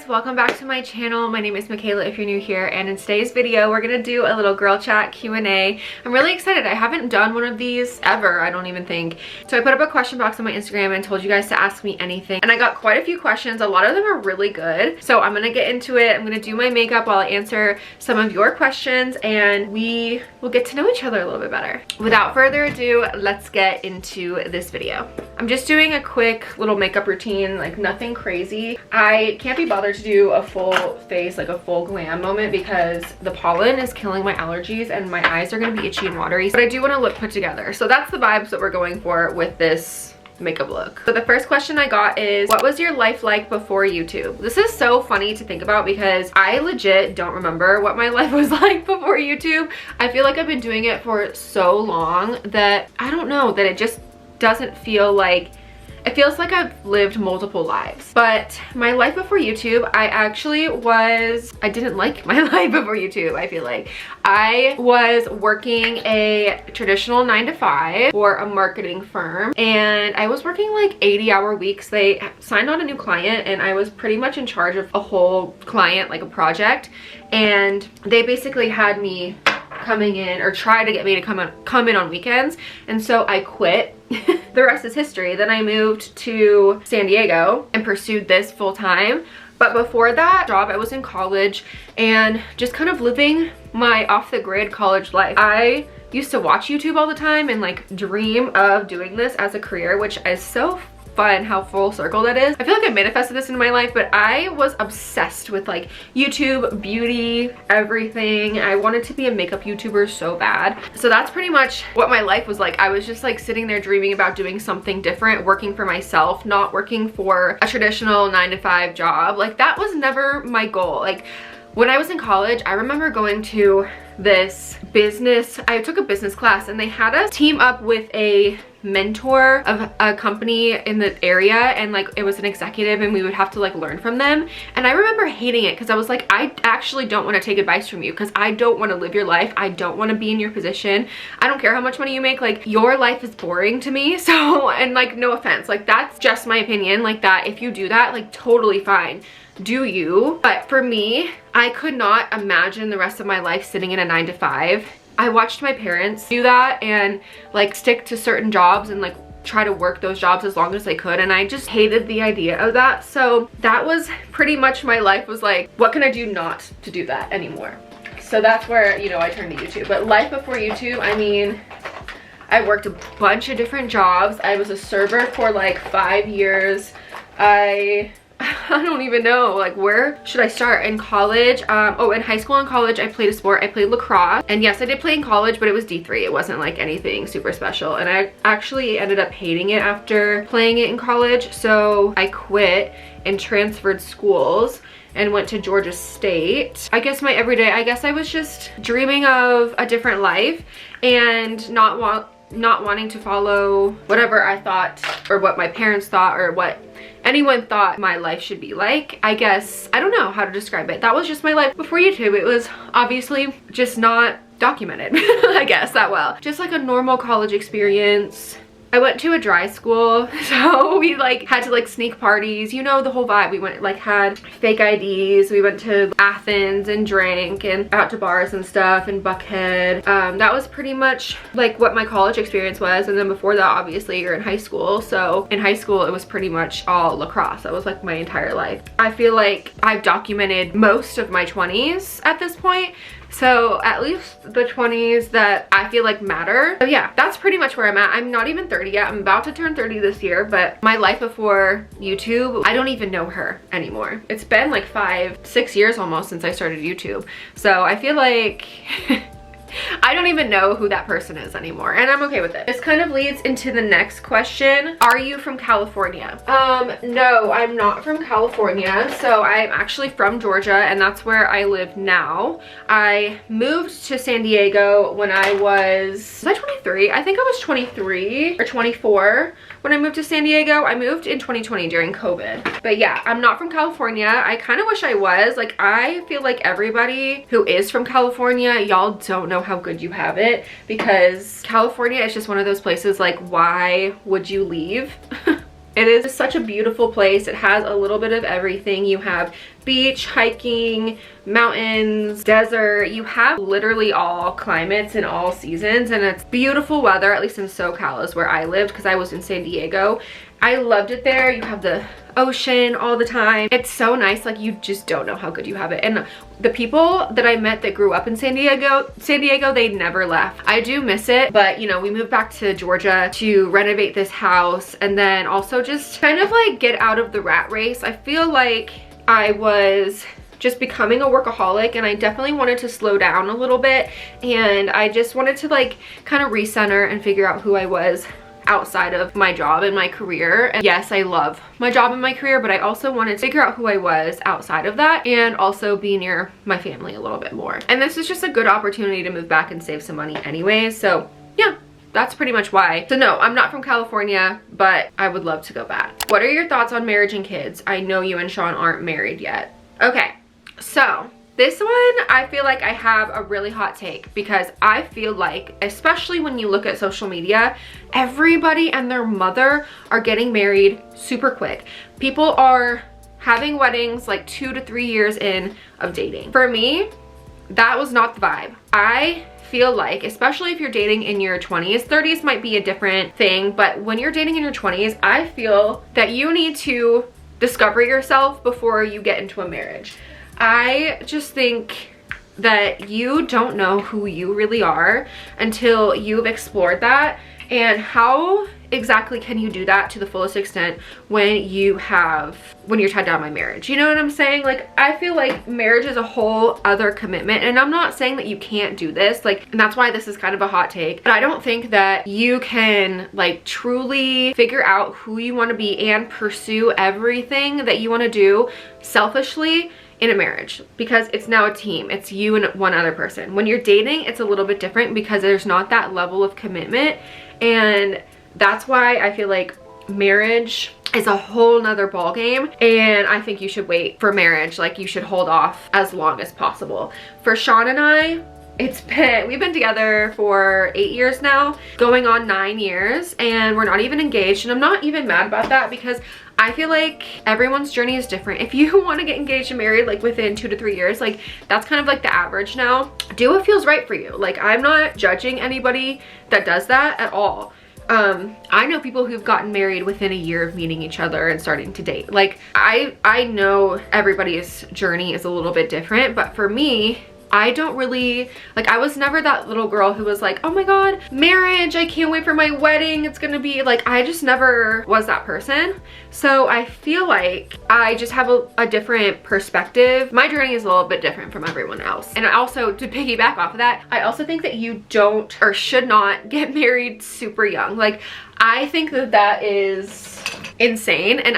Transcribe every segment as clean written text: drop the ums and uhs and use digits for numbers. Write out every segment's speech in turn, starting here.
guys, welcome back to my channel. My name is Mikayla if you're new here, and in today's video we're gonna do a little girl chat Q&A. I'm really excited. I haven't done one of these ever, I don't even think. So I put up a question box on my Instagram and told you guys to ask me anything, and I got quite a few questions. A lot of them are really good, so I'm gonna get into it. I'm gonna do my makeup while I answer some of your questions, and we will get to know each other a little bit better. Without further ado, let's get into this video. I'm just doing a quick little makeup routine, like nothing crazy. I can't be bothered to do a full face, like a full glam moment, because the pollen is killing my allergies and my eyes are gonna be itchy and watery, but I do want to look put together. So that's the vibes that we're going for with this makeup look. So the first question I got is, what was your life like before YouTube? This is so funny to think about because I legit don't remember what my life was like before YouTube. I feel like I've been doing it for so long that I don't know, that it just doesn't feel like, it feels like I've lived multiple lives. But my life before YouTube, I didn't like my life before YouTube. I feel like I was working a traditional 9-to-5 for a marketing firm, and I was working like 80-hour weeks. They signed on a new client and I was pretty much in charge of a whole client, like a project, and they basically had me coming in, or try to get me to come in on weekends, and so I quit. The rest is history. Then I moved to San Diego and pursued this full time. But before that job, I was in college and just kind of living my off-the-grid college life. I used to watch YouTube all the time and like dream of doing this as a career, which is so fun how full circle that is. I feel like I manifested this in my life, but I was obsessed with like YouTube, beauty, everything. I wanted to be a makeup YouTuber so bad. So that's pretty much what my life was like. I was just like sitting there dreaming about doing something different, working for myself, not working for a traditional 9-to-5 job. Like that was never my goal. Like when I was in college, I remember going to this business, I took a business class, and they had us team up with a mentor of a company in the area, and like it was an executive, and we would have to like learn from them. And I remember hating it because I was like, I actually don't want to take advice from you because I don't want to live your life. I don't want to be in your position. I don't care how much money you make, like your life is boring to me. So, and like no offense, like that's just my opinion, like that if you do that, like totally fine, do you. But for me, I could not imagine the rest of my life sitting in a 9-to-5. I watched my parents do that and like stick to certain jobs and like try to work those jobs as long as they could, and I just hated the idea of that. So that was pretty much my life, was like, what can I do not to do that anymore? So that's where, you know, I turned to YouTube. But life before YouTube, I mean, I worked a bunch of different jobs. I was a server for like 5 years. I don't even know, like where should I start? In college, in high school and college, I played a sport. I played lacrosse, and yes, I did play in college, but it was D3. It wasn't like anything super special, and I actually ended up hating it after playing it in college. So I quit and transferred schools and went to Georgia State. I guess my everyday, I guess I was just dreaming of a different life and not wanting to follow whatever I thought, or what my parents thought, or what anyone thought my life should be like. I guess, I don't know how to describe it. That was just my life before YouTube. It was obviously just not documented, I guess, that well. Just like a normal college experience. I went to a dry school, so we like had to like sneak parties, you know, the whole vibe. We went like had fake IDs, we went to Athens and drank and out to bars and stuff in Buckhead. That was pretty much like what my college experience was. And then before that, obviously you're in high school. So in high school, it was pretty much all lacrosse. That was like my entire life. I feel like I've documented most of my 20s at this point. So at least the 20s that I feel like matter. So yeah, that's pretty much where I'm at. I'm not even 30 yet. I'm about to turn 30 this year, but my life before YouTube, I don't even know her anymore. It's been like 5-6 years almost since I started YouTube. So I feel like I don't even know who that person is anymore, and I'm okay with it. This kind of leads into the next question. Are you from California? No, I'm not from California. So I'm actually from Georgia, and that's where I live now. I moved to San Diego when I was I 23? I think I was 23 or 24 when I moved to San Diego. I moved in 2020 during COVID. But yeah, I'm not from California. I kind of wish I was. Like, I feel like everybody who is from California, y'all don't know how good you have it, because California is just one of those places, like, why would you leave? It is such a beautiful place. It has a little bit of everything. You have beach, hiking, mountains, desert. You have literally all climates and all seasons, and it's beautiful weather, at least in SoCal is where I lived because I was in San Diego. I loved it there. You have the ocean all the time. It's so nice. Like, you just don't know how good you have it. And the people that I met that grew up in San Diego, they never left. I do miss it, but you know, we moved back to Georgia to renovate this house and then also just kind of like get out of the rat race. I feel like I was just becoming a workaholic, and I definitely wanted to slow down a little bit, and I just wanted to like kind of recenter and figure out who I was outside of my job and my career. And yes, I love my job and my career, but I also wanted to figure out who I was outside of that and also be near my family a little bit more. And this is just a good opportunity to move back and save some money anyways. So yeah, that's pretty much why. So no, I'm not from California, but I would love to go back. What are your thoughts on marriage and kids? I know you and Sean aren't married yet. Okay, so this one, I feel like I have a really hot take because I feel like, especially when you look at social media, everybody and their mother are getting married super quick. People are having weddings like 2 to 3 years in of dating. For me, that was not the vibe. I feel like, especially if you're dating in your 20s, 30s might be a different thing, but when you're dating in your 20s, I feel that you need to discover yourself before you get into a marriage. I just think that you don't know who you really are until you've explored that. And how exactly can you do that to the fullest extent when you're tied down by marriage? You know what I'm saying? Like, I feel like marriage is a whole other commitment, and I'm not saying that you can't do this, like, and that's why this is kind of a hot take, but I don't think that you can like truly figure out who you want to be and pursue everything that you want to do selfishly in a marriage, because it's now a team. It's you and one other person. When you're dating, it's a little bit different because there's not that level of commitment, and that's why I feel like marriage is a whole nother ball game, and I think you should wait for marriage. Like, you should hold off as long as possible. For Sean and I, we've been together for 8 years now, going on 9 years, and we're not even engaged, and I'm not even mad about that because I feel like everyone's journey is different. If you want to get engaged and married like within 2 to 3 years, like that's kind of like the average now. Do what feels right for you. Like, I'm not judging anybody that does that at all. I know people who've gotten married within a year of meeting each other and starting to date. Like, I know everybody's journey is a little bit different, but for me, I don't really, like, I was never that little girl who was like, oh my god, marriage, I can't wait for my wedding, it's gonna be, like, I just never was that person. So I feel like I just have a different perspective. My journey is a little bit different from everyone else. And I also, to piggyback off of that, I also think that you don't or should not get married super young. Like, I think that is insane. And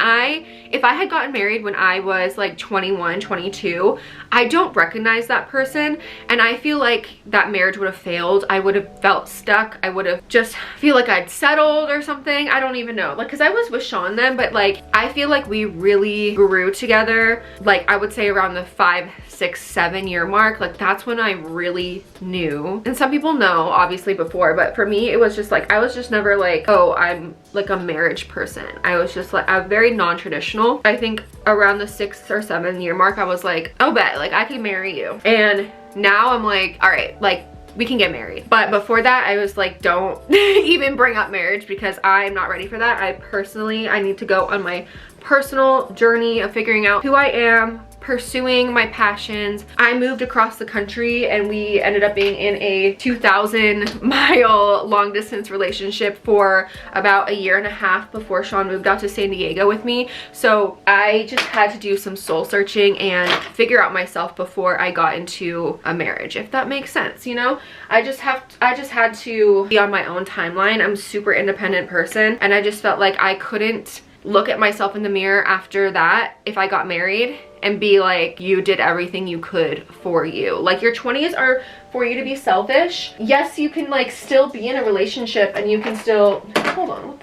if I had gotten married when I was like 21, 22, I don't recognize that person, and I feel like that marriage would have failed. I would have felt stuck. I would have just feel like I'd settled or something. I don't even know. Like, because I was with Sean then, but like, I feel like we really grew together. Like, I would say around the 5, 6, 7 year mark. Like, that's when I really knew. And some people know obviously before, but for me, it was just like, I was just never like, oh, I'm like a marriage person. I was just like, I'm very non-traditional. I think around the 6 or 7 year mark, I was like, oh, bet, like, I can marry you. And now I'm like, all right, like, we can get married. But before that, I was like, don't even bring up marriage because I'm not ready for that. I need to go on my personal journey of figuring out who I am, pursuing my passions. I moved across the country, and we ended up being in a 2,000-mile long distance relationship for about 1.5 years before Sean moved out to San Diego with me. So I just had to do some soul searching and figure out myself before I got into a marriage, if that makes sense, you know? I just had to be on my own timeline. I'm a super independent person, and I just felt like I couldn't look at myself in the mirror after that if I got married and be like, you did everything you could for you. Like, your 20s are for you to be selfish. Yes, you can like still be in a relationship, and you can still, hold on,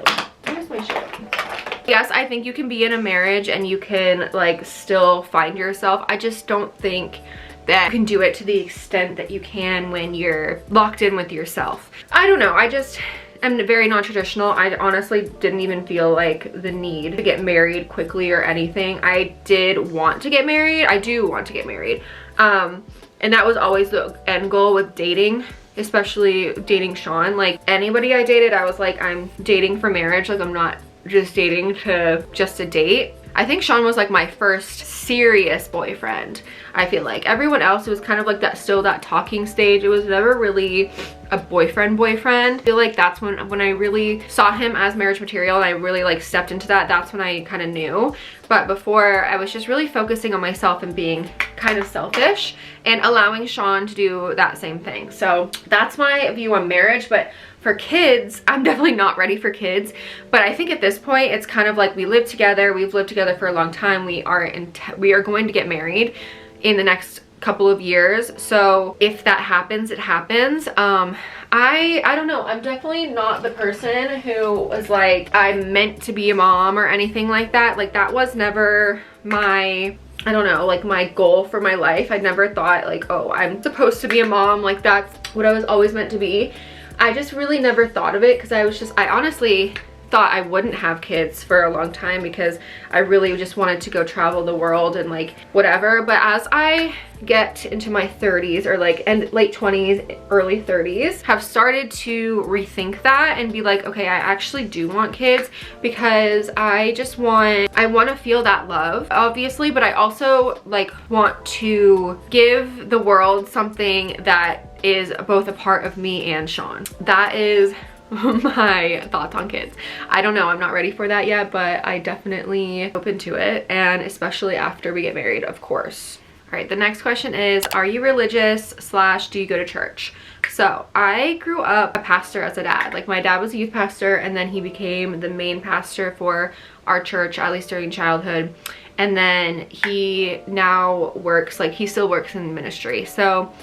where's my shit? Yes, I think you can be in a marriage and you can like still find yourself. I just don't think that you can do it to the extent that you can when you're locked in with yourself. I don't know, am very non-traditional. I honestly didn't even feel like the need to get married quickly or anything. I did want to get married. I do want to get married. And that was always the end goal with dating, especially dating Sean. Like anybody I dated, I was like, I'm dating for marriage. Like I'm not just dating just to date. I think Sean was like my first serious boyfriend. I feel like everyone else was kind of like that, still that talking stage. It was never really a boyfriend. I feel like that's when I really saw him as marriage material and I really like stepped into that. That's when I kind of knew. But before, I was just really focusing on myself and being kind of selfish and allowing Sean to do that same thing. So that's my view on marriage. But for kids, I'm definitely not ready for kids. But I think at this point, it's kind of like we live together. We've lived together for a long time. We are going to get married in the next couple of years. So if that happens, it happens. I don't know. I'm definitely not the person who was like, I'm meant to be a mom or anything like that. Like that was never my, I don't know, like my goal for my life. I never thought like, oh, I'm supposed to be a mom. Like that's what I was always meant to be. I just really never thought of it because I honestly thought I wouldn't have kids for a long time because I really just wanted to go travel the world and like whatever. But as I get into my 30s or like late 20s, early 30s, have started to rethink that and be like, okay, I actually do want kids because I want to feel that love, obviously, but I also like want to give the world something that is both a part of me and Sean. That is my thoughts on kids. I don't know, I'm not ready for that yet, but I definitely open to it, and especially after we get married, of course. All right, the next question is, are you religious / do you go to church? So I grew up a pastor as a dad. Like my dad was a youth pastor and then he became the main pastor for our church, at least during childhood. And then he now works, like he still works in ministry. So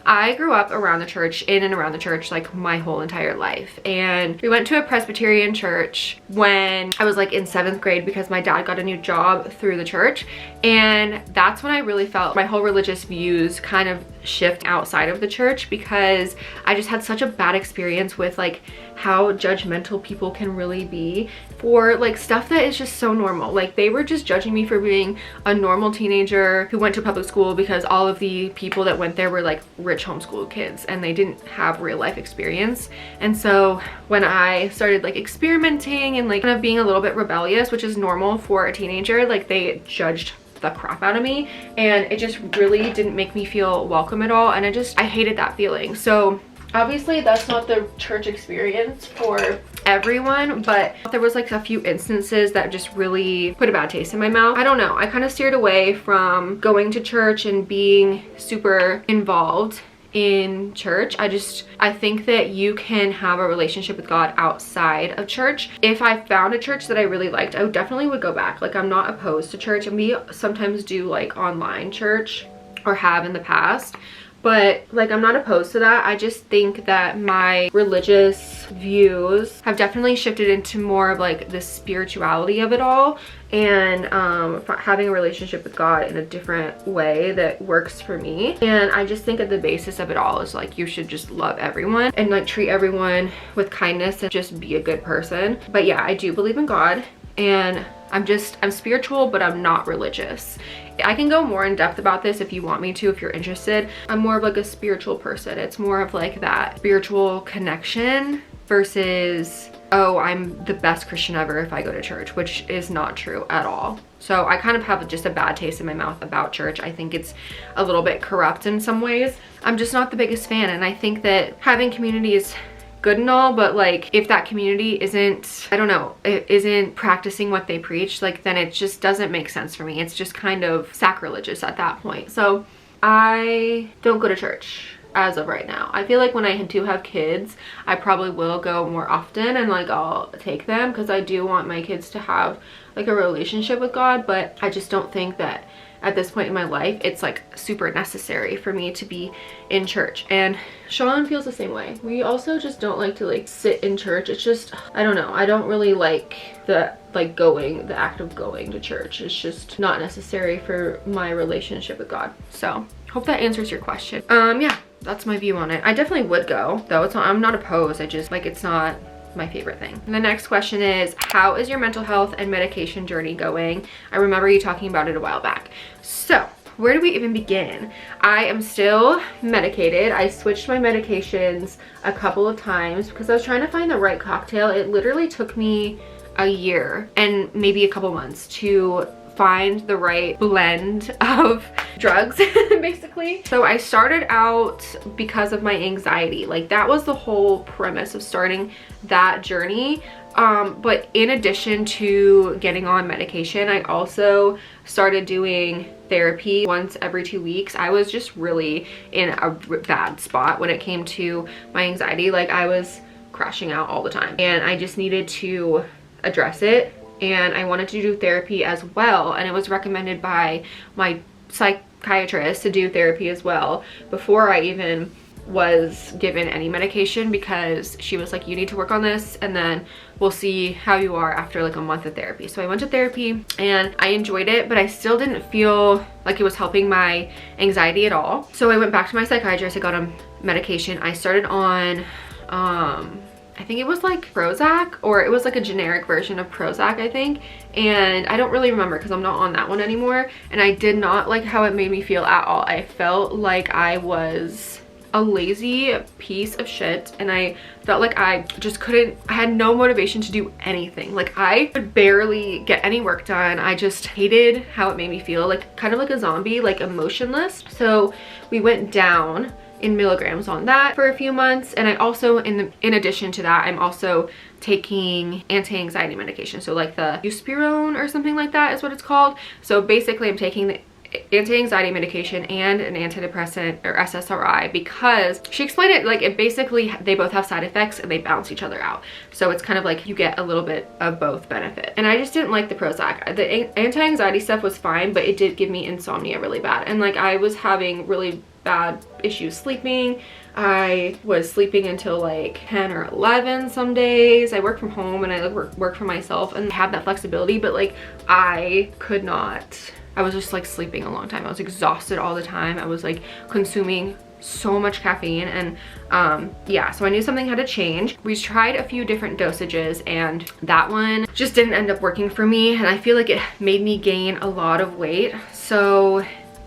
I grew up around the church, in and around the church, like my whole entire life. And we went to a Presbyterian church when I was like in 7th grade because my dad got a new job through the church. And that's when I really felt my whole religious views kind of shift outside of the church, because I just had such a bad experience with like how judgmental people can really be for like stuff that is just so normal. Like they were just judging me for being a normal teenager who went to public school because all of the people that went there were like rich homeschool kids and they didn't have real life experience. And so when I started like experimenting and like kind of being a little bit rebellious, which is normal for a teenager, like they judged the crap out of me, and it just really didn't make me feel welcome at all. And I hated that feeling. So obviously that's not the church experience for everyone, but there was like a few instances that just really put a bad taste in my mouth. I don't know, I kind of steered away from going to church and being super involved in church. I think that you can have a relationship with God outside of church. If I found a church that I really liked, I definitely would go back. Like I'm not opposed to church, and we sometimes do like online church, or have in the past. But like I'm not opposed to that. I just think that my religious views have definitely shifted into more of like the spirituality of it all, and having a relationship with God in a different way that works for me. And I just think at the basis of it all is like you should just love everyone and like treat everyone with kindness and just be a good person. But yeah, I do believe in God, and I'm spiritual, but I'm not religious. I can go more in depth about this if you want me to, if you're interested. I'm more of like a spiritual person. It's more of like that spiritual connection versus, oh, I'm the best Christian ever if I go to church, which is not true at all. So I kind of have just a bad taste in my mouth about church. I think it's a little bit corrupt in some ways. I'm just not the biggest fan, and I think that having community is good and all, but like if that community isn't, I don't know, it isn't practicing what they preach, like then it just doesn't make sense for me. It's just kind of sacrilegious at that point. So I don't go to church as of right now. I feel like when I do have kids, I probably will go more often, and like I'll take them because I do want my kids to have like a relationship with God. But I just don't think that at this point in my life it's like super necessary for me to be in church. And Sean feels the same way. We also just don't like to like sit in church. It's just, I don't know, I don't really like the act of going to church. It's just not necessary for my relationship with God. So hope that answers your question. Yeah, that's my view on it. I definitely would go though. I'm not opposed. I just like, it's not my favorite thing. And the next question is, how is your mental health and medication journey going? I remember you talking about it a while back. So where do we even begin? I am still medicated. I switched my medications a couple of times because I was trying to find the right cocktail. It literally took me a year and maybe a couple months to find the right blend of drugs basically. So I started out because of my anxiety. Like that was the whole premise of starting that journey. But in addition to getting on medication, I also started doing therapy once every 2 weeks. I was just really in a bad spot when it came to my anxiety. Like I was crashing out all the time and I just needed to address it. And I wanted to do therapy as well. And it was recommended by my psychiatrist to do therapy as well before I even was given any medication, because she was like, you need to work on this and then we'll see how you are after like a month of therapy. So I went to therapy and I enjoyed it, but I still didn't feel like it was helping my anxiety at all. So I went back to my psychiatrist. I got on medication. I started on I think it was like Prozac, or it was like a generic version of Prozac, I think. And I don't really remember because I'm not on that one anymore. And I did not like how it made me feel at all. I felt like I was a lazy piece of shit, and I felt like I just couldn't, I had no motivation to do anything. Like I could barely get any work done. I just hated how it made me feel, like kind of like a zombie, like emotionless. So we went down in milligrams on that for a few months. And I also, in addition to that, I'm also taking anti-anxiety medication. So like the buspirone or something like that is what it's called. So basically I'm taking the anti-anxiety medication and an antidepressant or SSRI, because she explained it like it basically, they both have side effects and they balance each other out. So it's kind of like you get a little bit of both benefit. And I just didn't like the Prozac. The anti-anxiety stuff was fine, but it did give me insomnia really bad. And like I was having really bad issues sleeping. I was sleeping until like 10 or 11 some days. I work from home and I work for myself and have that flexibility, but like I could not. I was just like sleeping a long time. I was exhausted all the time. I was like consuming so much caffeine, and yeah, so I knew something had to change. We tried a few different dosages and that one just didn't end up working for me, and I feel like it made me gain a lot of weight. So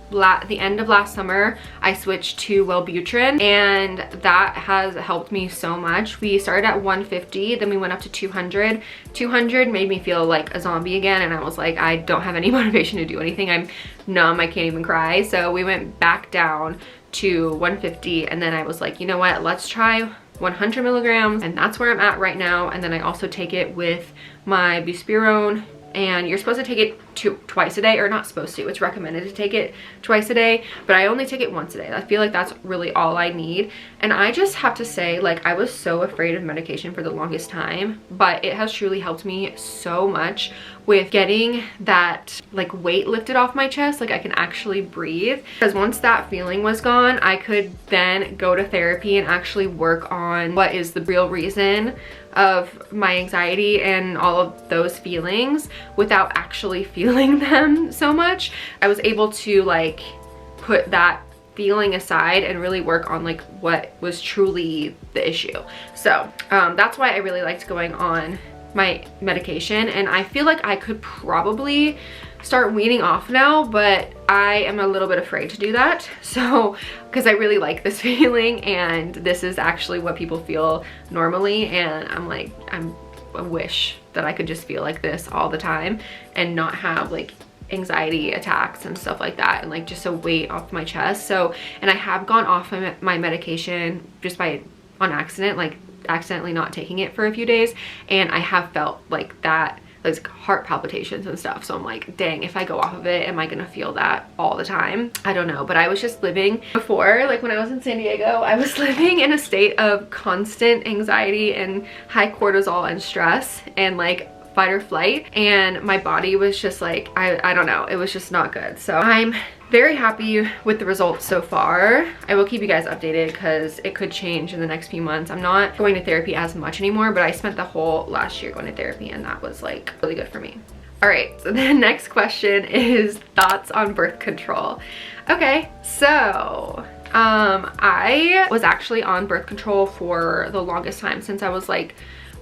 the end of last summer I switched to Wellbutrin, and that has helped me so much. We started at 150, then we went up to 200. 200 made me feel like a zombie again, and I was like, I don't have any motivation to do anything. I'm numb, I can't even cry. So we went back down to 150, and then I was like, you know what, let's try 100 milligrams, and that's where I'm at right now. And then I also take it with my buspirone, and you're supposed to take it twice a day, or not supposed to, it's recommended to take it twice a day, but I only take it once a day. I feel like that's really all I need. And I just have to say, like, I was so afraid of medication for the longest time, but it has truly helped me so much with getting that like weight lifted off my chest. Like I can actually breathe, because once that feeling was gone, I could then go to therapy and actually work on what is the real reason of my anxiety and all of those feelings without actually feeling them so much. I was able to like put that feeling aside and really work on like what was truly the issue. So that's why I really liked going on my medication, and I feel like I could probably start weaning off now, but I am a little bit afraid to do that. So because I really like this feeling, and this is actually what people feel normally, and I'm like, I wish that I could just feel like this all the time and not have like anxiety attacks and stuff like that, and like just a weight off my chest. So, and I have gone off my medication just by on accident, like accidentally not taking it for a few days, and I have felt like that, like heart palpitations and stuff. So I'm like, dang, if I go off of it, am I gonna feel that all the time? I don't know. But I was just living before, like when I was in San Diego, I was living in a state of constant anxiety and high cortisol and stress and like fight or flight, and my body was just like, I don't know, it was just not good. So I'm very happy with the results so far. I will keep you guys updated because it could change in the next few months. I'm not going to therapy as much anymore, but I spent the whole last year going to therapy, and that was like really good for me. All right, so the next question is thoughts on birth control. Okay, so I was actually on birth control for the longest time, since I was like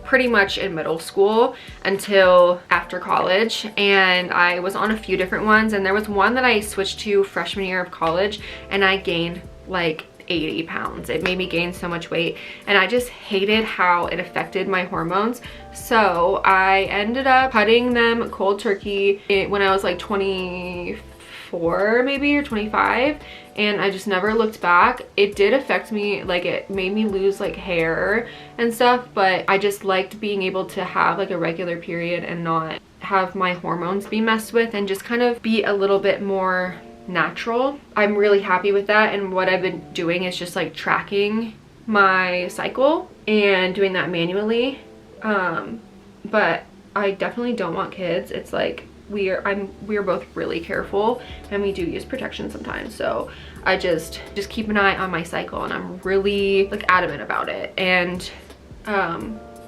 pretty much in middle school until after college, and I was on a few different ones, and there was one that I switched to freshman year of college and I gained like 80 pounds. It made me gain so much weight, and I just hated how it affected my hormones. So I ended up cutting them cold turkey when I was like 24 maybe, or 25, and I just never looked back. It did affect me, like it made me lose like hair and stuff, but I just liked being able to have like a regular period and not have my hormones be messed with, and just kind of be a little bit more natural. I'm really happy with that, and what I've been doing is just like tracking my cycle and doing that manually. But I definitely don't want kids. It's like we are both really careful, and we do use protection sometimes, so I just keep an eye on my cycle, and I'm really like adamant about it. And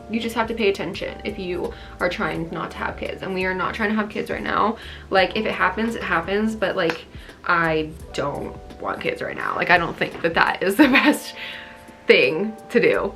you just have to pay attention if you are trying not to have kids, and we are not trying to have kids right now. Like if it happens, it happens, but like I don't want kids right now. Like I don't think that that is the best thing to do.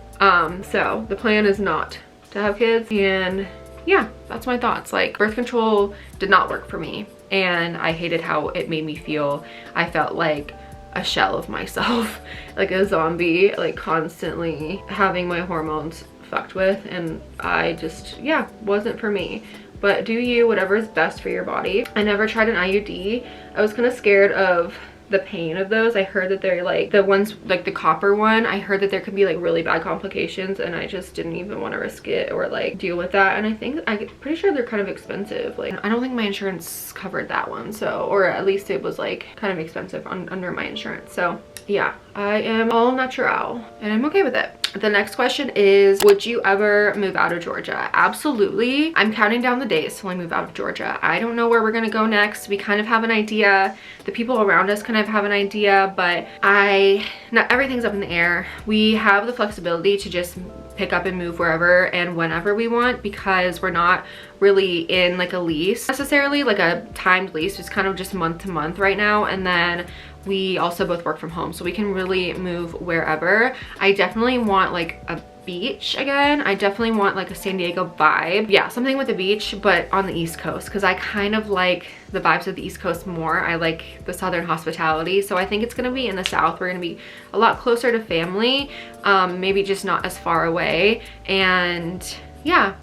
So the plan is not to have kids, and yeah, that's my thoughts. Like birth control did not work for me, and I hated how it made me feel. I felt like a shell of myself, like a zombie, like constantly having my hormones fucked with, and I just, yeah, wasn't for me. But do you, whatever is best for your body. I never tried an IUD. I was kind of scared of the pain of those. I heard that they're like the ones, like the copper one, I heard that there could be like really bad complications, and I just didn't even want to risk it or like deal with that. And I think I'm pretty sure they're kind of expensive. Like I don't think my insurance covered that one, so, or at least it was like kind of expensive under my insurance. So yeah, I am all natural and I'm okay with it. The next question is, would you ever move out of Georgia? Absolutely. I'm counting down the days till I move out of Georgia. I don't know where we're gonna go next. We kind of have an idea. The people around us kind of have an idea, but not everything's up in the air. We have the flexibility to just pick up and move wherever and whenever we want, because we're not really in like a lease necessarily, like a timed lease. It's kind of just month to month right now, and then we also both work from home, so we can really move wherever. I definitely want like a beach again. I definitely want like a San Diego vibe. Yeah, something with a beach, but on the East Coast, because I kind of like the vibes of the East Coast more. I like the Southern hospitality, so I think it's gonna be in the South. We're gonna be a lot closer to family, maybe just not as far away. And yeah,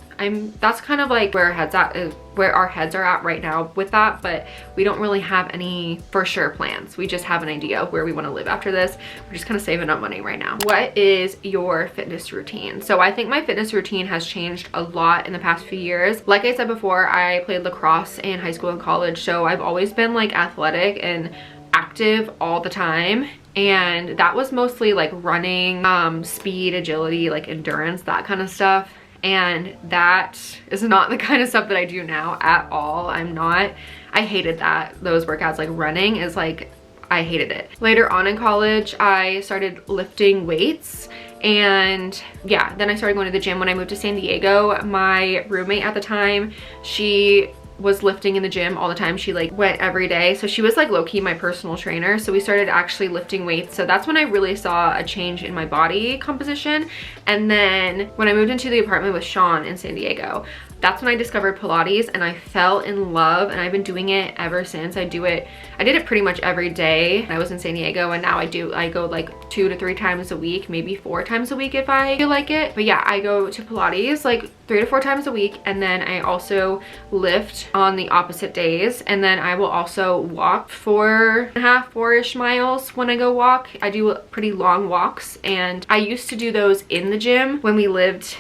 that's kind of like where our heads are at right now with that, but we don't really have any for sure plans. We just have an idea of where we want to live after this. We're just kind of saving up money right now. What is your fitness routine? So I think my fitness routine has changed a lot in the past few years. Like I said before, I played lacrosse in high school and college, so I've always been like athletic and active all the time. And that was mostly like running, speed, agility, like endurance, that kind of stuff. And that is not the kind of stuff that I do now at all. I hated those workouts. Like running is like, I hated it. Later on in college, I started lifting weights, and yeah, then I started going to the gym when I moved to San Diego. My roommate at the time, she was lifting in the gym all the time. She like went every day, so she was like low-key my personal trainer. So we started actually lifting weights. So that's when I really saw a change in my body composition. And then when I moved into the apartment with Sean in San Diego, that's when I discovered Pilates, and I fell in love, and I've been doing it ever since. I did it pretty much every day. I was in San Diego, and now I go like 2 to 3 times a week, maybe 4 times a week if I feel like it. But yeah, I go to Pilates like 3 to 4 times a week, and then I also lift on the opposite days. And then I will also walk 4.5-4-ish miles when I go walk. I do pretty long walks, and I used to do those in the gym when we lived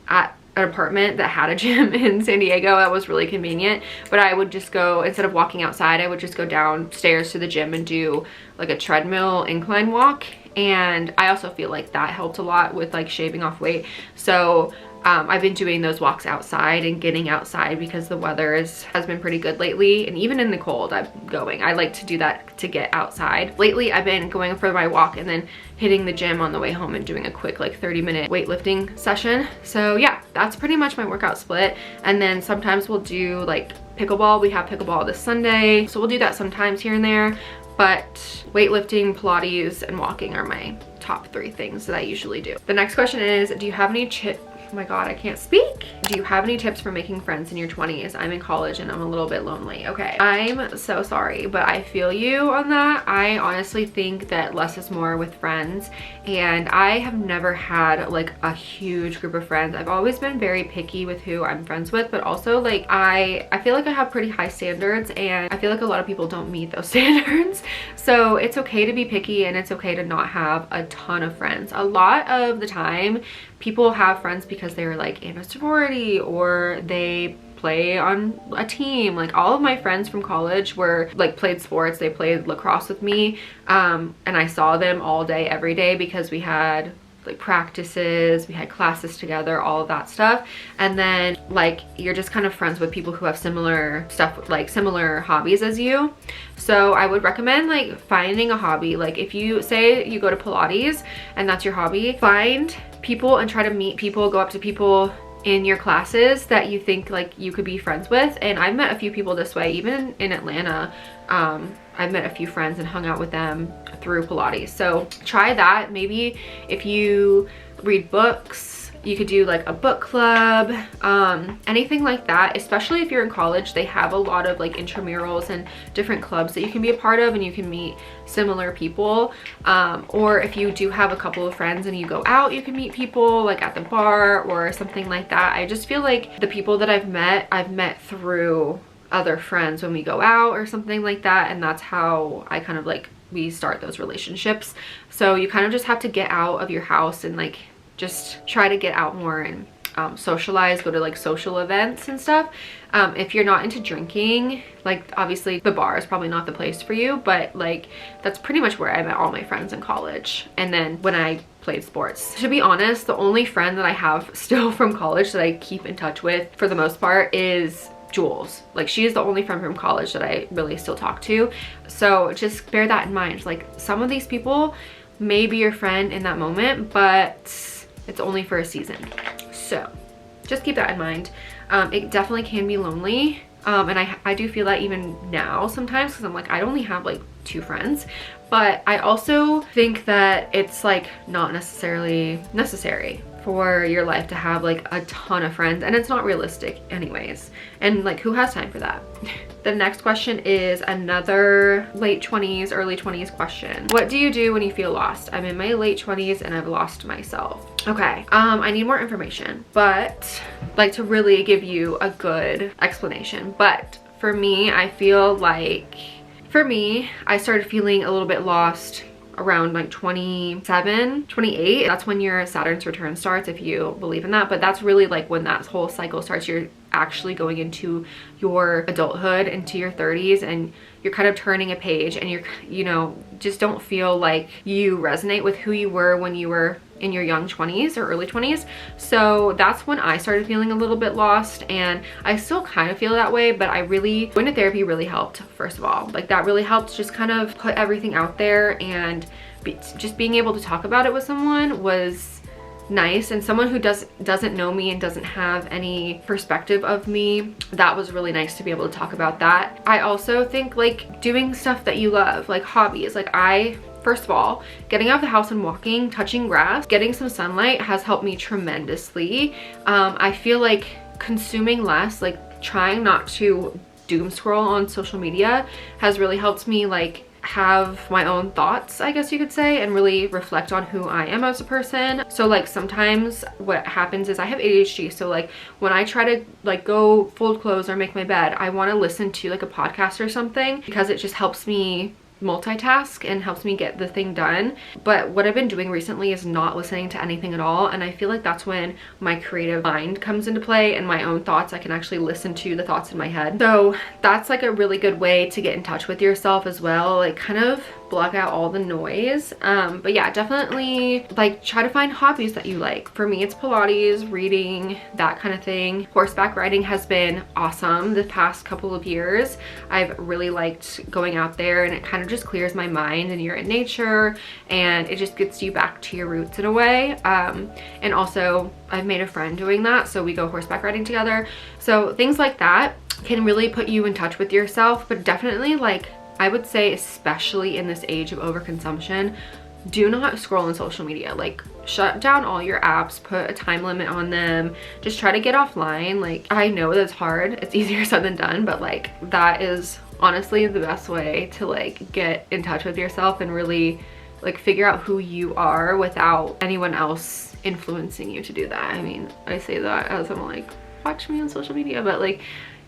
at an apartment that had a gym in San Diego. That was really convenient, but I would just go, instead of walking outside, I would just go downstairs to the gym and do like a treadmill incline walk. And I also feel like that helped a lot with like shaving off weight. So I've been doing those walks outside and getting outside because the weather has been pretty good lately. And even in the cold, I like to do that to get outside. Lately, I've been going for my walk and then hitting the gym on the way home and doing a quick like 30-minute weightlifting session. So yeah, that's pretty much my workout split. And then sometimes we'll do like pickleball. We have pickleball this Sunday, so we'll do that sometimes here and there. But weightlifting, Pilates, and walking are my top 3 things that I usually do. The next question is, do you have any Oh my God, I can't speak. Do you have any tips for making friends in your 20s? I'm in college and I'm a little bit lonely. Okay, I'm so sorry, but I feel you on that. I honestly think that less is more with friends, and I have never had like a huge group of friends. I've always been very picky with who I'm friends with, but also like I feel like I have pretty high standards, and I feel like a lot of people don't meet those standards. So it's okay to be picky, and it's okay to not have a ton of friends. A lot of the time people have friends because they're like in a sorority or they play on a team. Like all of my friends from college were like played sports. They played lacrosse with me, and I saw them all day every day because we had like practices, we had classes together, all of that stuff. And then like you're just kind of friends with people who have similar stuff, like similar hobbies as you. So I would recommend like finding a hobby. Like if you say you go to Pilates and that's your hobby, find people and try to meet people, go up to people in your classes that you think like you could be friends with. And I've met a few people this way, even in Atlanta. I've met a few friends and hung out with them through Pilates. So try that. Maybe if you read books, you could do like a book club, anything like that. Especially if you're in college, they have a lot of like intramurals and different clubs that you can be a part of, and you can meet similar people. Or if you do have a couple of friends and you go out, you can meet people like at the bar or something like that. I just feel like the people that I've met through other friends when we go out or something like that, and that's how I kind of like we start those relationships. So you kind of just have to get out of your house and like just try to get out more and socialize, go to like social events and stuff. If you're not into drinking, like obviously the bar is probably not the place for you, but like that's pretty much where I met all my friends in college. And then when I played sports, to be honest, the only friend that I have still from college that I keep in touch with for the most part is Jules. Like she is the only friend from college that I really still talk to. So just bear that in mind. Like some of these people may be your friend in that moment, but it's only for a season. So just keep that in mind. It definitely can be lonely. And I do feel that even now sometimes, because I'm like, I only have like 2 friends. But I also think that it's like not necessarily necessary for your life to have like a ton of friends, and it's not realistic anyways. And like who has time for that? The next question is another late 20s, early 20s question. What do you do when you feel lost? I'm in my late 20s and I've lost myself. Okay, I need more information, but like to really give you a good explanation. But for me, I feel like I started feeling a little bit lost around like 27, 28. That's when your Saturn's return starts, if you believe in that. But that's really like when that whole cycle starts. You're actually going into your adulthood, into your 30s, and you're kind of turning a page, and you know, just don't feel like you resonate with who you were when you were in your young 20s or early 20s. So that's when I started feeling a little bit lost, and I still kind of feel that way, but going to therapy really helped. First of all, like that really helped just kind of put everything out there, and just being able to talk about it with someone was nice. And someone who doesn't know me and doesn't have any perspective of me, that was really nice to be able to talk about that. I also think like doing stuff that you love, like hobbies. Like first of all, getting out of the house and walking, touching grass, getting some sunlight has helped me tremendously. I feel like consuming less, like trying not to doom scroll on social media has really helped me like have my own thoughts, I guess you could say, and really reflect on who I am as a person. So like sometimes what happens is I have ADHD, so like when I try to like go fold clothes or make my bed, I want to listen to like a podcast or something, because it just helps me multitask and helps me get the thing done. But what I've been doing recently is not listening to anything at all, and I feel like that's when my creative mind comes into play and my own thoughts. I can actually listen to the thoughts in my head. So that's like a really good way to get in touch with yourself as well, like kind of block out all the noise. But yeah, definitely like try to find hobbies that you like. For me, it's Pilates, reading, that kind of thing. Horseback riding has been awesome the past couple of years. I've really liked going out there, and it kind of just clears my mind, and you're in nature, and it just gets you back to your roots in a way. And also I've made a friend doing that, so we go horseback riding together. So things like that can really put you in touch with yourself. But definitely, like I would say, especially in this age of overconsumption, do not scroll on social media. Like, shut down all your apps, put a time limit on them, just try to get offline. Like, I know that's hard, it's easier said than done, but like that is honestly the best way to like get in touch with yourself and really like figure out who you are without anyone else influencing you to do that. I mean, I say that as I'm like, watch me on social media, but like,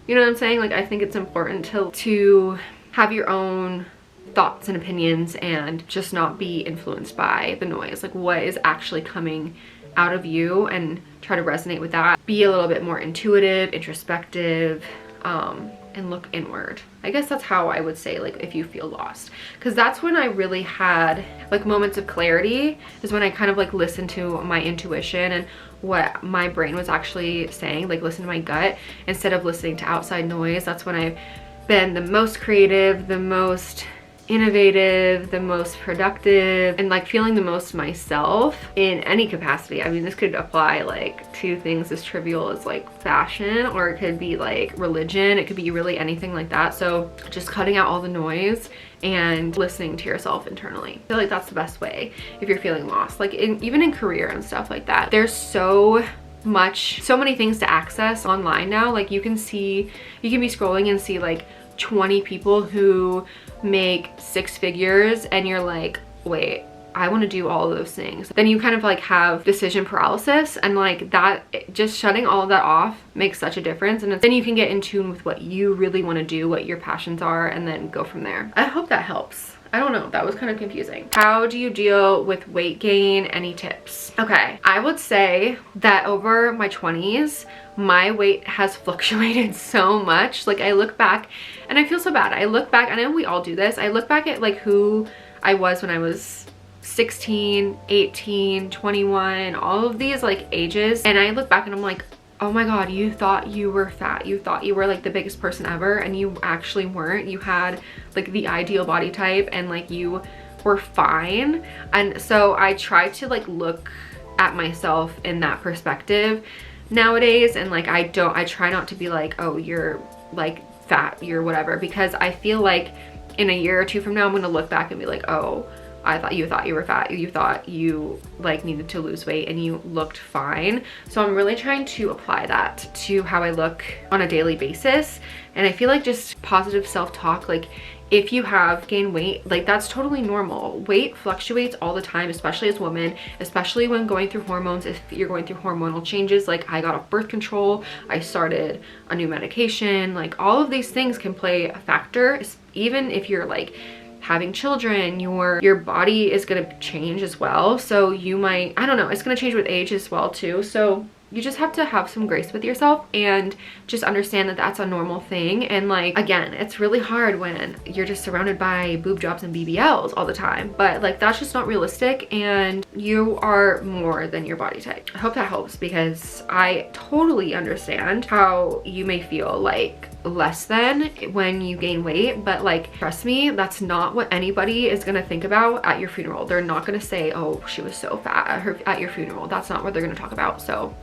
you know what I'm saying? Like, I think it's important to have your own thoughts and opinions and just not be influenced by the noise. Like, what is actually coming out of you, and try to resonate with that. Be a little bit more intuitive, introspective, and look inward. I guess that's how I would say, like, if you feel lost, because that's when I really had like moments of clarity, is when I kind of like listened to my intuition and what my brain was actually saying, like listen to my gut instead of listening to outside noise. That's when I've been the most creative, the most innovative, the most productive, and like feeling the most myself in any capacity. I mean, this could apply like to things as trivial as like fashion, or it could be like religion, it could be really anything like that. So just cutting out all the noise and listening to yourself internally. I feel like that's the best way if you're feeling lost. Like even in career and stuff like that, there's so many things to access online now. Like you can be scrolling and see like 20 people who make 6 figures, and you're like, wait, I want to do all of those things. Then you kind of like have decision paralysis, and like that, just shutting all of that off makes such a difference. And then you can get in tune with what you really want to do, what your passions are, and then go from there. I hope that helps. I don't know, that was kind of confusing. How do you deal with weight gain? Any tips? Okay, I would say that over my 20s, my weight has fluctuated so much. Like I look back and I feel so bad. I look back, I know we all do this. I look back at like who I was when I was 16, 18, 21, all of these like ages. And I look back and I'm like, oh my God, you thought you were fat. You thought you were like the biggest person ever, and you actually weren't. You had like the ideal body type, and like you were fine. And so I try to like look at myself in that perspective nowadays, and like I try not to be like, oh, you're like fat, you're whatever, because I feel like in a year or two from now I'm gonna look back and be like, oh, I thought you were fat, you thought you like needed to lose weight, and you looked fine. So I'm really trying to apply that to how I look on a daily basis. And I feel like just positive self-talk, like if you have gained weight, like that's totally normal. Weight fluctuates all the time, especially as women, especially when going through hormones. If you're going through hormonal changes, like I got off birth control, I started a new medication, like all of these things can play a factor. Even if you're like having children, your body is going to change as well. So you might, I don't know, it's going to change with age as well too. So you just have to have some grace with yourself and just understand that that's a normal thing. And like, again, it's really hard when you're just surrounded by boob jobs and BBLs all the time, but like that's just not realistic, and you are more than your body type. I hope that helps, because I totally understand how you may feel like less than when you gain weight, but like trust me, that's not what anybody is gonna think about at your funeral. They're not gonna say, oh, she was so fat at your funeral. That's not what they're gonna talk about. So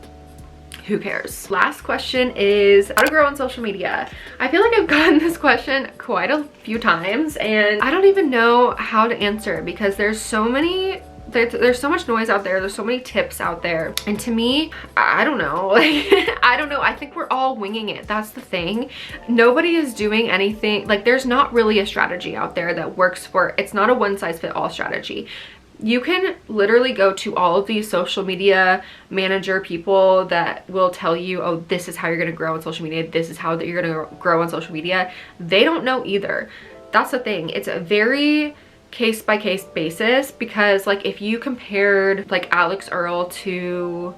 who cares? Last question is how to grow on social media. I feel like I've gotten this question quite a few times, and I don't even know how to answer it, because there's so much noise out there, there's so many tips out there, and to me, I don't know, like I don't know, I think we're all winging it. That's the thing. Nobody is doing anything, like there's not really a strategy out there that works for, it's not a one-size-fits-all strategy. You can literally go to all of these social media manager people that will tell you, oh, this is how you're gonna grow on social media, this is how you're gonna grow on social media. They don't know either. That's the thing. It's a very case-by-case basis, because like if you compared like Alex Earl to,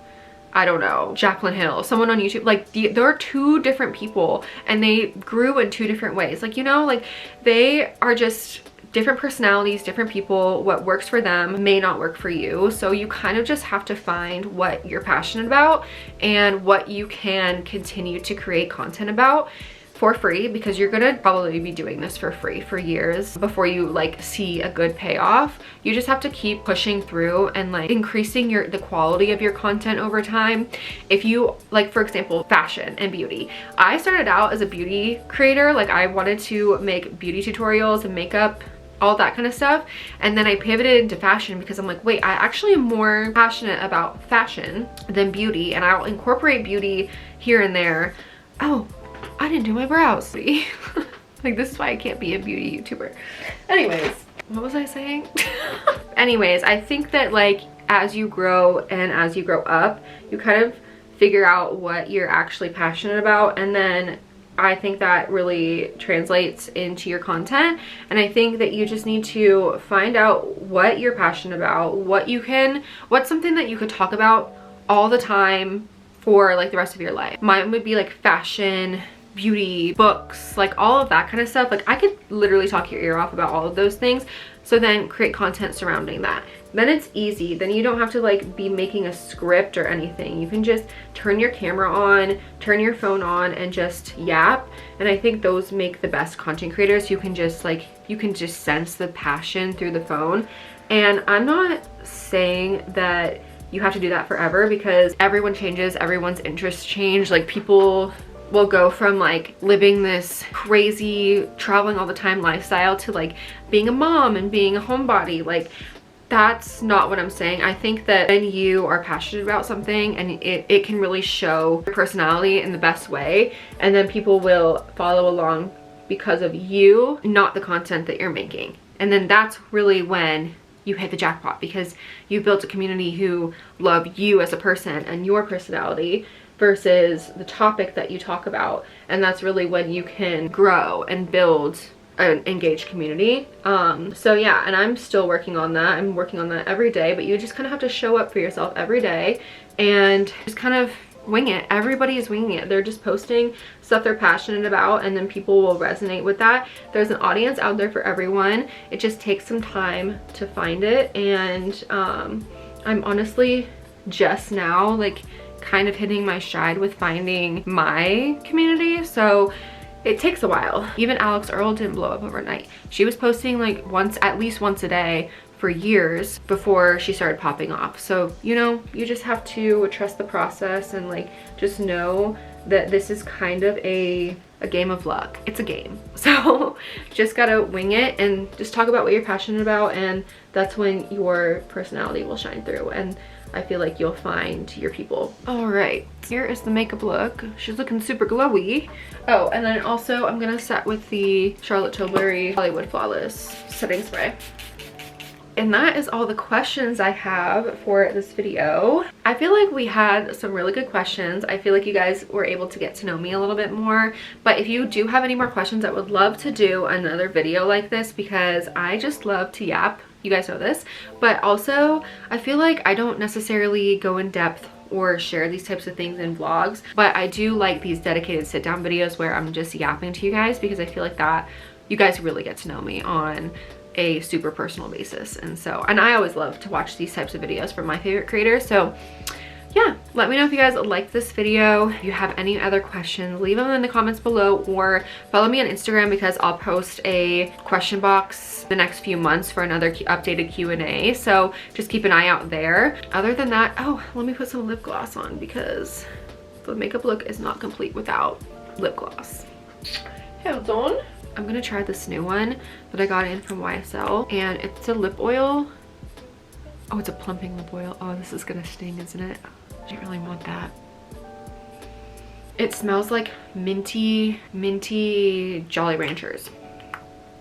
I don't know, Jaclyn Hill, someone on YouTube, like there are two different people and they grew in two different ways. Like, you know, like they are just different personalities, different people. What works for them may not work for you. So you kind of just have to find what you're passionate about and what you can continue to create content about for free, because you're gonna probably be doing this for free for years before you like see a good payoff. You just have to keep pushing through and like increasing the quality of your content over time. If you like, for example, fashion and beauty, I started out as a beauty creator. Like I wanted to make beauty tutorials and makeup all that kind of stuff. And then I pivoted into fashion because I'm like, wait, I actually am more passionate about fashion than beauty, and I'll incorporate beauty here and there. Oh, I didn't do my brows. See? Like, this is why I can't be a beauty YouTuber. Anyways, what was I saying? Anyways, I think that like as you grow and as you grow up, you kind of figure out what you're actually passionate about, and then I think that really translates into your content. And I think that you just need to find out what you're passionate about, what's something that you could talk about all the time for like the rest of your life. Mine would be like fashion, beauty, books, like all of that kind of stuff. Like I could literally talk your ear off about all of those things. So then create content surrounding that. Then it's easy. Then you don't have to like be making a script or anything. You can just turn your camera on, turn your phone on, and just yap. And I think those make the best content creators. You can just sense the passion through the phone. And I'm not saying that you have to do that forever, because everyone changes, everyone's interests change. Like people will go from like living this crazy traveling all the time lifestyle to like being a mom and being a homebody. Like that's not what I'm saying. I think that when you are passionate about something and it can really show your personality in the best way, and then people will follow along because of you, not the content that you're making. And then that's really when you hit the jackpot, because you built a community who love you as a person and your personality versus the topic that you talk about. And that's really when you can grow and build an engaged community. So yeah, and I'm still working on that. I'm working on that every day, but you just kind of have to show up for yourself every day and just kind of wing it. Everybody is winging it. They're just posting stuff they're passionate about, and then people will resonate with that. There's an audience out there for everyone. It just takes some time to find it. And I'm honestly just now like kind of hitting my stride with finding my community. So it takes a while. Even Alex Earl didn't blow up overnight. She was posting like at least once a day for years before she started popping off. So, you know, you just have to trust the process and like just know that this is kind of a game of luck. It's a game. So just gotta wing it and just talk about what you're passionate about, and that's when your personality will shine through, and I feel like you'll find your people. All right, here is the makeup look. She's looking super glowy. Oh, and then also I'm gonna set with the Charlotte Tilbury Hollywood Flawless setting spray. And that is all the questions I have for this video. I feel like we had some really good questions. I feel like you guys were able to get to know me a little bit more. But if you do have any more questions, I would love to do another video like this, because I just love to yap. You guys know this. But also, I feel like I don't necessarily go in depth or share these types of things in vlogs. But I do like these dedicated sit down videos where I'm just yapping to you guys, because I feel like that you guys really get to know me on a super personal basis. And I always love to watch these types of videos from my favorite creators. So yeah, let me know if you guys like this video. If you have any other questions, leave them in the comments below, or follow me on Instagram, because I'll post a question box the next few months for another updated Q&A. So just keep an eye out there. Other than that, oh, let me put some lip gloss on, because the makeup look is not complete without lip gloss. Hold on. I'm gonna try this new one that I got in from YSL, and it's a lip oil. Oh, it's a plumping lip oil. Oh, this is gonna sting, isn't it? I didn't really want that. It smells like minty Jolly Ranchers.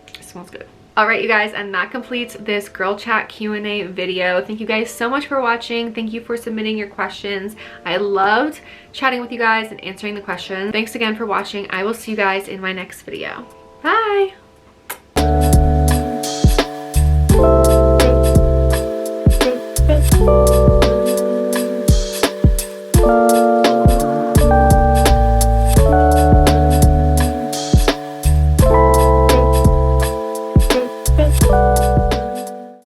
It smells good. All right, you guys, and that completes this girl chat Q&A video. Thank you guys so much for watching. Thank you for submitting your questions. I loved chatting with you guys and answering the questions. Thanks again for watching. I will see you guys in my next video. Bye.